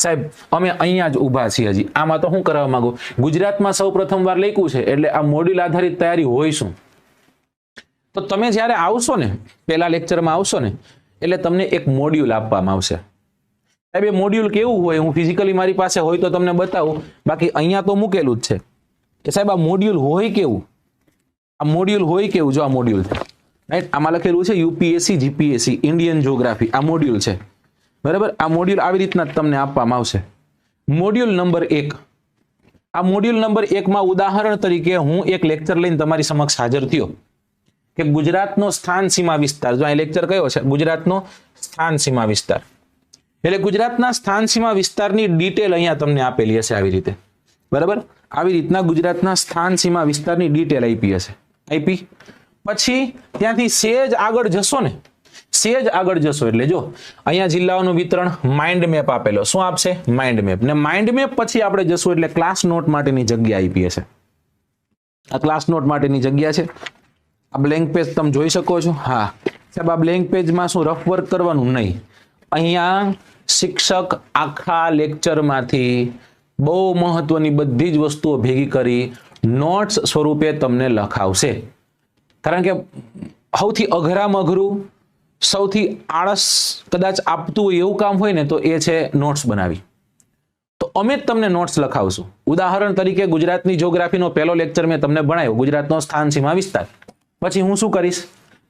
સાહેબ અમે અહીંયા જ ઊભા છીએ હજી આમાં તો હું કરવા માંગુ ગુજરાતમાં સૌ પ્રથમવાર લખ્યું છે એટલે આ મોડ્યુલ આધારિત તૈયારી હોય શું તો તમે જ્યારે આવશો ને પહેલા લેક્ચરમાં આવશો ને એટલે તમને એક મોડ્યુલ આપવામાં આવશે સાહેબ એ મોડ્યુલ કેવું હોય હું ફિઝિકલી મારી પાસે હોય તો તમને બતાવું બાકી અહીંયા તો મૂકેલું જ છે કે સાહેબ આ મોડ્યુલ હોય કેવું આ મોડ્યુલ હોય કેવું જો આ મોડ્યુલ છે રાઈટ આમાં લખેલું છે યુપીએસસી જીપીએસસી ઇન્ડિયન જ્યોગ્રાફી આ મોડ્યુલ છે બરાબર આ મોડ્યુલ આવી રીતના તમને આપવામાં આવશે મોડ્યુલ નંબર 1 આ મોડ્યુલ નંબર 1 માં ઉદાહરણ તરીકે હું એક લેક્ચર લઈને તમારી સમક્ષ હાજર થયો કે ગુજરાતનો સ્થાન સીમા વિસ્તાર જો આ લેક્ચર કયો છે ગુજરાતનો સ્થાન સીમા વિસ્તાર એટલે ગુજરાતના સ્થાન સીમા વિસ્તારની ડિટેલ અહીંયા તમને આપેલી હશે આવી રીતે બરાબર આવી રીતના ગુજરાતના સ્થાન સીમા વિસ્તારની ડિટેલ આપી હશે આપી પછી ત્યાંથી સેજ આગળ જશો ને સેજ આગળ જશો એટલે જો અહીંયા જિલ્લાઓનું વિતરણ માઇન્ડ મેપ આપેલો શું આપશે માઇન્ડ મેપ ને માઇન્ડ મેપ પછી આપણે જશું એટલે ક્લાસ નોટ માટેની જગ્યા આપી હશે આ ક્લાસ નોટ માટેની જગ્યા છે આ બ્લેન્ક પેજ તમે જોઈ શકો છો હા સાહેબ આ બ્લેન્ક પેજમાં શું રફ વર્ક કરવાનું નહીં અહીંયા શિક્ષક આખા લેક્ચરમાંથી બહુ મહત્વની બધી જ વસ્તુઓ ભેગી કરી નોટ્સ સ્વરૂપે તમને લખાવશે કારણ કે સૌથી અઘરામાં અઘરું સૌથી આળસ કદાચ આપતું હોય એવું કામ હોય ને તો એ છે નોટ્સ બનાવી તો અમે જ તમને નોટ્સ લખાવશું ઉદાહરણ તરીકે ગુજરાતની જ્યોગ્રાફીનો પહેલો લેક્ચર મેં તમને ભણાવ્યો ગુજરાતનો સ્થાન સીમા વિસ્તાર પછી હું શું કરીશ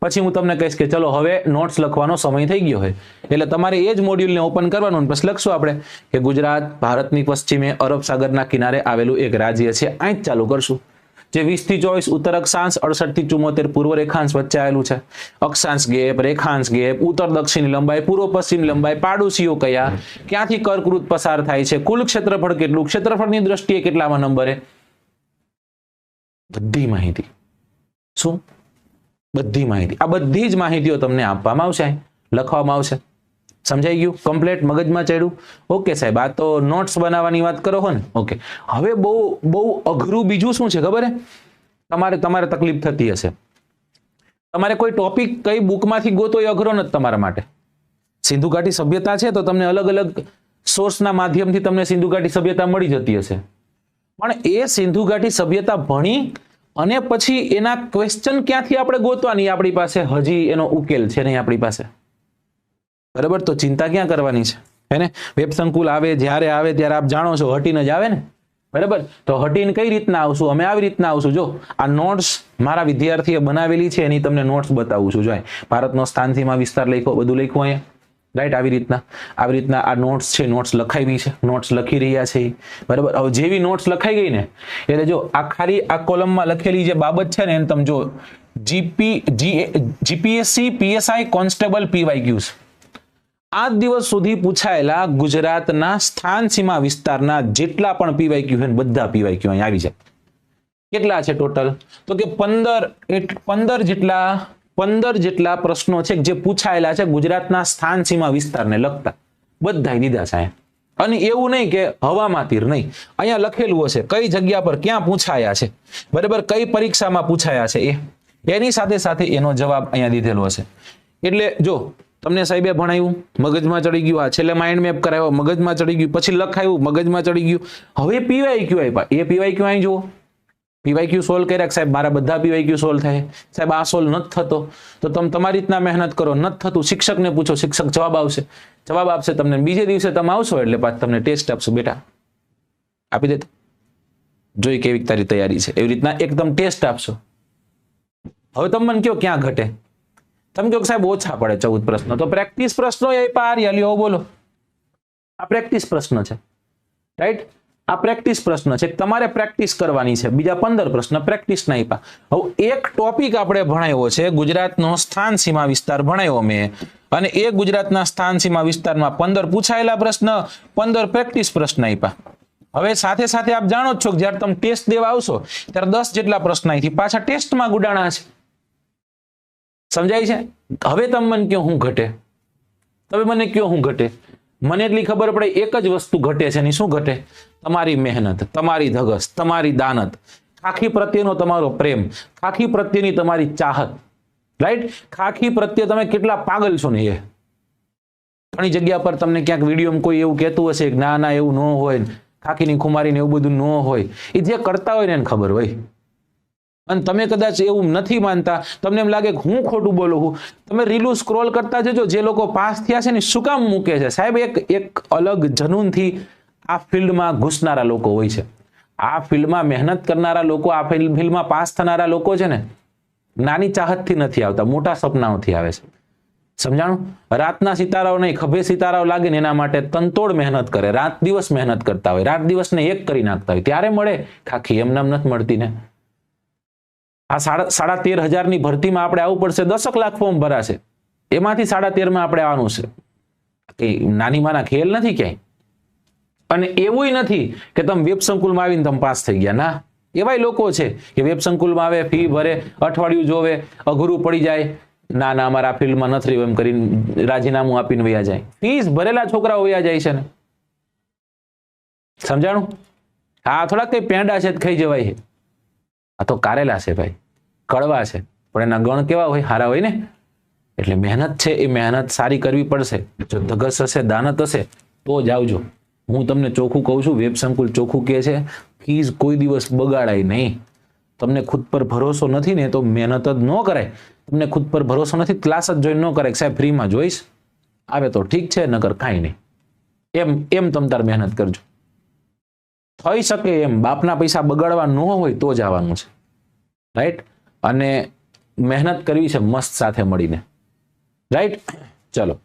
પછી હું તમને કહીશ કે ચલો હવે નોટ્સ લખવાનો સમય થઈ ગયો હોય એટલે તમારે એ જ મોડ્યુલને ઓપન કરવાનું પછી લખશું આપણે કે ગુજરાત ભારતની પશ્ચિમે અરબ સાગરના કિનારે આવેલું એક રાજ્ય છે અહીં જ ચાલુ કરશું જે 20 થી 24 ઉત્તર અક્ષાંશ 68 થી 74 પૂર્વ રેખાંશ વચ્ચે આવેલું છે અક્ષાંશ ગેપ રેખાંશ ગેપ ઉત્તર દક્ષિણ લંબાઈ પૂર્વ પશ્ચિમ લંબાઈ પાડોશીઓ કયા ક્યાંથી કર્કવૃત પસાર થાય છે કુલ ક્ષેત્રફળ કેટલું ક્ષેત્રફળની દ્રષ્ટિએ કેટલામાં નંબરે બધી માહિતી શું બધી માહિતી આ બધી જ માહિતીઓ તમને આપવામાં આવશે લખવામાં આવશે સમજાઈ ગયું કમ્પ્લીટ મગજમાં ચડ્યું ઓકે સાહેબ આ તો નોટ્સ બનાવવાની વાત કરો હો ને ઓકે હવે બહુ અઘરું બીજું શું છે ખબર હે તમારે તકલીફ થતી હશે તમારે કોઈ ટોપિક કઈ બુકમાંથી ગોતો એ અઘરો નથી તમારા માટે સિંધુ ઘાટી સભ્યતા છે તો તમને અલગ અલગ સોર્સના માધ્યમથી તમને સિંધુ ઘાટી સભ્યતા મળી જતી હશે પણ એ સિંધુ ઘાટી સભ્યતા ભણી અને પછી એના ક્વેશ્ચન ક્યાંથી આપણે ગોતવાની આપણી પાસે હજી એનો ઉકેલ છે નહીં આપણી પાસે બરાબર તો ચિંતા ક્યાં કરવાની છે હેને વેબ સંકુલ આવે જ્યારે આવે ત્યારે આપ જાણો છો હટીને જ આવે ને બરાબર તો હટીને કઈ રીતના આવશું અમે આવી રીતના આવશું જો આ નોટ્સ મારા વિદ્યાર્થીએ બનાવેલી છે એની તમને નોટ્સ બતાવું છું જો ભારતનો સ્થાન સીમા વિસ્તાર લખ્યો બધું લખ્યું અહીંયા રાઈટ આવી રીતના આ નોટ્સ છે નોટ્સ લખાવી છે નોટ્સ લખી રહ્યા છે બરાબર હવે જેવી નોટ્સ લખાઈ ગઈ ને એટલે જો આ ખાલી આ કોલમમાં લખેલી જે બાબત છે ને એને તમે જો જીપીએસસી પીએસઆઈ કોન્સ્ટેબલ પીવાયક્યુઝ આ દિવસ સુધી પૂછાયેલા ગુજરાતના સ્થાન સીમા વિસ્તારના જેટલા પણ પીવાયક્યુ છે બધા પીવાયક્યુ અહીં આવી જાય કેટલા છે ટોટલ તો કે 15 જેટલા પ્રશ્નો છે જે પૂછાયેલા છે ગુજરાતના સ્થાન સીમા વિસ્તારને લગતા બધા દીધા છે અને એવું નહીં કે હવામાં તીર નહીં અહીંયા લખેલું હશે કઈ જગ્યા પર ક્યાં પૂછાયા છે બરાબર કઈ પરીક્ષામાં પૂછાયા છે એની સાથે સાથે એનો જવાબ અહીંયા દીધેલો હશે એટલે જો તમને સાહેબે ભણાવ્યું મગજમાં ચડી ગયું આ છેલ્લે માઇન્ડ મેપ કરાવ્યો મગજમાં ચડી ગયું પછી લખાયું મગજમાં ચડી ગયું હવે પીવાયક્યુ આપ્યા એ પીવાયક્યુ અહીં જુઓ પીવાયક્યુ સોલ્વ કર્યા સાહેબ મારા બધા પીવાયક્યુ સોલ્વ થાય સાહેબ આ સોલ્વ નથી થતો તો તમે તમારી રીતના મહેનત કરો નથી થતું શિક્ષકને પૂછો શિક્ષક જવાબ આપશે તમને બીજે દિવસે તમે આવશો એટલે પાછું તમને ટેસ્ટ આપશો બેટા આપી દે જોઈ કેવી તારી તૈયારી છે એવી રીતના એકદમ ટેસ્ટ આપશો હવે તમે મને કયો ક્યાં ઘટે તમે કહો સાહેબ ઓછા પડે 14 પ્રશ્નો તો પ્રેક્ટિસ પ્રશ્નો એ પાર લ્યો બોલો આ પ્રેક્ટિસ પ્રશ્ન છે રાઈટ આ પ્રેક્ટિસ પ્રશ્ન છે તમારે પ્રેક્ટિસ કરવાની છે બીજા 15 પ્રશ્ન પ્રેક્ટિસ ના આપ્યા હવે એક ટોપિક આપણે ભણાવ્યો છે ગુજરાતનો સ્થાન સીમા વિસ્તાર ભણાવ્યો મેં અને એ ગુજરાતના સ્થાન સીમા વિસ્તારમાં 15 પૂછાયેલા પ્રશ્ન 15 પ્રેક્ટિસ પ્રશ્ન આપ્યા હવે સાથે સાથે આપ જાણો છો કે જ્યારે તમે ટેસ્ટ દેવા આવશો ત્યારે 10 જેટલા પ્રશ્ન અહીંથી પાછા ટેસ્ટમાં ગુડાણા છે સમજાય છે હવે તમે મને કયો હું ઘટે તમે મને કયો હું ઘટે મને એટલી ખબર પડે એક જ વસ્તુ ઘટે છે ની શું ઘટે તમારી મહેનત તમારી ધગસ તમારી દાનત ખાખી પ્રત્યેનો તમારો પ્રેમ ખાખી પ્રત્યેની તમારી ચાહત રાઈટ ખાખી પ્રત્યે તમે કેટલા પાગલ છો ને ઘણી જગ્યા પર તમને ક્યાંક વિડીયોમાં કોઈ એવું કહેતું હશે કે ના એવું ન હોય, ખાખીની ખુમારીને એવું બધું ન હોય. એ જે કરતા હોય ને એને ખબર હોય. અને તમે કદાચ એવું નથી માનતા, તમને એમ લાગે કે હું ખોટું બોલું છું, તમે રીલું સ્ક્રોલ કરતા જજો. જે લોકો પાસ થયા છે ને શું કામ મૂકે છે સાહેબ? એક અલગ જનૂનથી આ ફિલ્ડમાં ઘૂસનારા લોકો હોય છે. આ ફિલ્ડમાં મહેનત કરનારા લોકો, આ ફિલ્ડમાં પાસ થનારા લોકો છે ને, નાની ચાહતથી નથી આવતા, મોટા સપનાઓથી આવે છે. સમજાણું? રાતના સિતારાઓ નહીં, ખભે સિતારાઓ લાગે ને એના માટે તનતોડ મહેનત કરે, રાત દિવસ મહેનત કરતા હોય, રાત દિવસને એક કરી નાખતા હોય, ત્યારે મળે ખાખી. એમ નામ નથી મળતી ને. આ 13,500 ભરતીમાં આપણે આવવું પડશે. 10 લાખ ફોર્મ ભરાશે, એમાંથી 13.5 આપણે આવવાનું છે. કઈ નાની માના ખેલ નથી ક્યાંય. અને એવું નથી કે તમે વેબ સંકુલમાં આવીને તમે પાસ થઈ ગયા. ના, એવાય લોકો છે કે વેબ સંકુલમાં આવે, ફી ભરે, અઠવાડિયું જોવે, અઘરું પડી જાય, ના અમારા ફિલ્ડમાં નથી રહ્યું એમ કરીને રાજીનામું આપીને વયા જાય. ફીસ ભરેલા છોકરાઓ વયા જાય છે ને. સમજાણું? હા, થોડાક કઈ પેંડા છે ખાઈ જવાય છે. આ તો કારેલા છે ભાઈ, કડવા છે, પણ એના ગણ કેવા હોય? હારા હોય ને. એટલે મહેનત છે, એ મહેનત સારી કરવી પડશે. જો ધગસ હશે, દાનત હશે તો જ આવજો. હું તમને ચોખ્ખું કહું છું, વેબ સંકુલ ચોખ્ખું કહે છે, ફીસ કોઈ દિવસ બગાડાય નહીં. તમને ખુદ પર ભરોસો નથી ને તો મહેનત જ ન કરાય. તમને ખુદ પર ભરોસો નથી, ક્લાસ જ જોઈન ન કરાય. સાહેબ ફ્રીમાં જોઈશ, આવે તો ઠીક છે, નકર કાંઈ નહીં. એમ તમ તાર મહેનત કરજો. થઈ શકે એમ બાપના પૈસા બગાડવા ન હોય તો જ આવવાનું છે. રાઈટ? અને મહેનત કરવી છે મસ્ત સાથે મળીને. રાઈટ? ચલો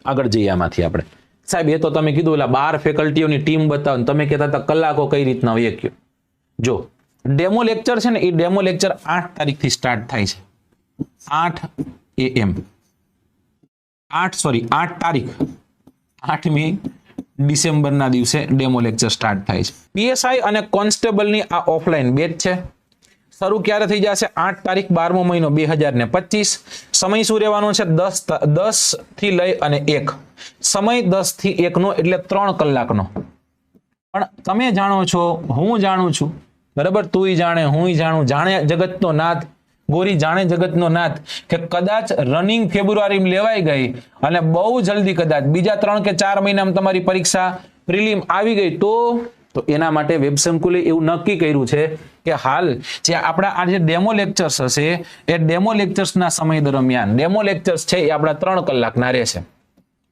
આગળ જઈએ આમાંથી આપણે. સાહેબ એ તો તમે કીધું ઓલા 12 ફેકલ્ટીઓની ટીમ બતાવો, તમે કહેતા હતા કલાકો કઈ રીતના હોય. કયો જો ડેમો લેક્ચર છે ને, એ ડેમો લેક્ચર 8 તારીખથી સ્ટાર્ટ થાય છે. 8 AM 8 તારીખ 8મી ડિસેમ્બરના દિવસે ડેમો લેક્ચર સ્ટાર્ટ થાય છે. પીએસઆઈ અને કોન્સ્ટેબલની આ ઓફલાઈન બેચ છે. શરૂ ક્યારે થઈ જશે? 8 તારીખ 12મો મહિનો 2025. સમય શું રહેવાનો છે? 10 થી લઈ અને 1. સમય 10 થી 1 નો, એટલે 3 કલાકનો. પણ તમે જાણો છો, હું જાણું છું, બરાબર? તુંય જાણે, હુંય જાણું, જાણે જગતનો નાથ, ગોરી જાણે જગતનો નાથ, કે કદાચ રનિંગ ફેબ્રુઆરીમાં લેવાઈ ગઈ અને બહુ જલ્દી કદાચ બીજા 3 કે 4 મહિનામાં તમારી પરીક્ષા પ્રિલિમ આવી ગઈ તો એના માટે વેબ સંકુલે એવું નક્કી કર્યું છે કે હાલ જે આપણા આ જે ડેમો લેક્ચર્સ હશે, એ ડેમો લેક્ચર્સના સમય દરમિયાન ડેમો લેક્ચર્સ છે એ આપણા 3 કલાકના રહેશે.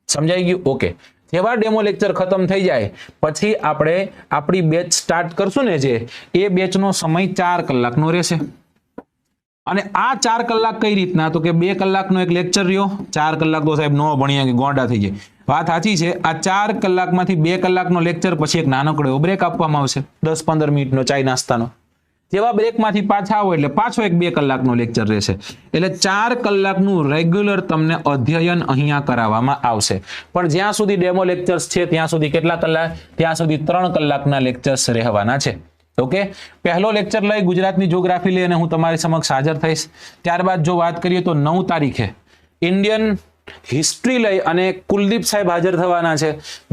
સમજાઈ ગયું? ઓકે. જેવા ડેમો લેક્ચર ખતમ થઈ જાય પછી આપણે આપણી બેચ સ્ટાર્ટ કરશું ને, જે એ બેચનો સમય 4 કલાકનો રહેશે. અને આ 4 કલાક કઈ રીતના? તો કે 2 કલાકનો એક લેક્ચર રહ્યો. 4 કલાક તો સાહેબ ન ભણ્યા કે ગોંડા થઈ જાય. વાત સાચી છે. આ 4 કલાકમાંથી 2 કલાકનો લેક્ચર, પછી એક નાનકડો બ્રેક આપવામાં આવશે 10-15 મિનિટનો ચાય નાસ્તાનો. જેવા બ્રેકમાંથી પાછા આવો એટલે પાછો એક 2 કલાકનો લેક્ચર રહેશે. એટલે 4 કલાકનું રેગ્યુલર તમને અધ્યયન અહીંયા કરાવવામાં આવશે. પણ જ્યાં સુધી ડેમો લેક્ચર્સ છે ત્યાં સુધી કેટલા કલાક? ત્યાં સુધી 3 કલાકના લેક્ચર્સ રહેવાના છે. ઓકે. પહેલો લેક્ચર લઈ ગુજરાતની જ્યોગ્રાફી લઈ અને હું તમારી સમક્ષ હાજર થઈશ. ત્યારબાદ જો વાત કરીએ તો 9 તારીખે ઇન્ડિયન હિસ્ટ્રી લઈ અને કુલદીપ સાહેબ હાજર થવાના છે.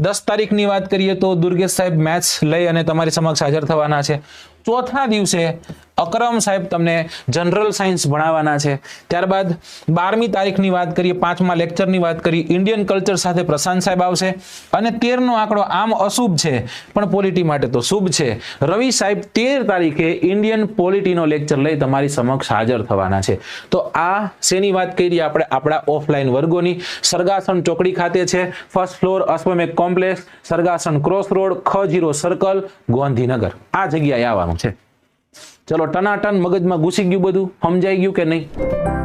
10 તારીખની વાત કરીએ તો દુર્ગેશ સાહેબ મેથ્સ લઈ અને તમારી સમક્ષ હાજર થવાના છે. ચોથા દિવસે અકરમ સાહેબ તમને જનરલ સાયન્સ ભણાવવાના છે. ત્યારબાદ 12મી તારીખની વાત કરીએ, 5મા લેક્ચરની વાત કરીએ, ઇન્ડિયન કલ્ચર સાથે પ્રશાંત સાહેબ આવશે. અને 13નો આંકડો આમ અશુભ છે પણ પોલિટી માટે તો શુભ છે. રવિ સાહેબ 13 તારીખે ઇન્ડિયન પોલિટીનો લેક્ચર લઈ તમારી સમક્ષ હાજર થવાના છે. તો આ શેની વાત કરીએ આપણે? આપણા ઓફલાઈન વર્ગોની. સરગાસણ ચોકડી ખાતે છે, first floor, Ashwamegh complex, Sargasan cross road, K0 circle, Gandhinagar. આ જગ્યાએ આવવાનું છે. ચલો ટનાટન મગજમાં ઘૂસી ગયું, બધું સમજાઈ ગયું કે નહીં?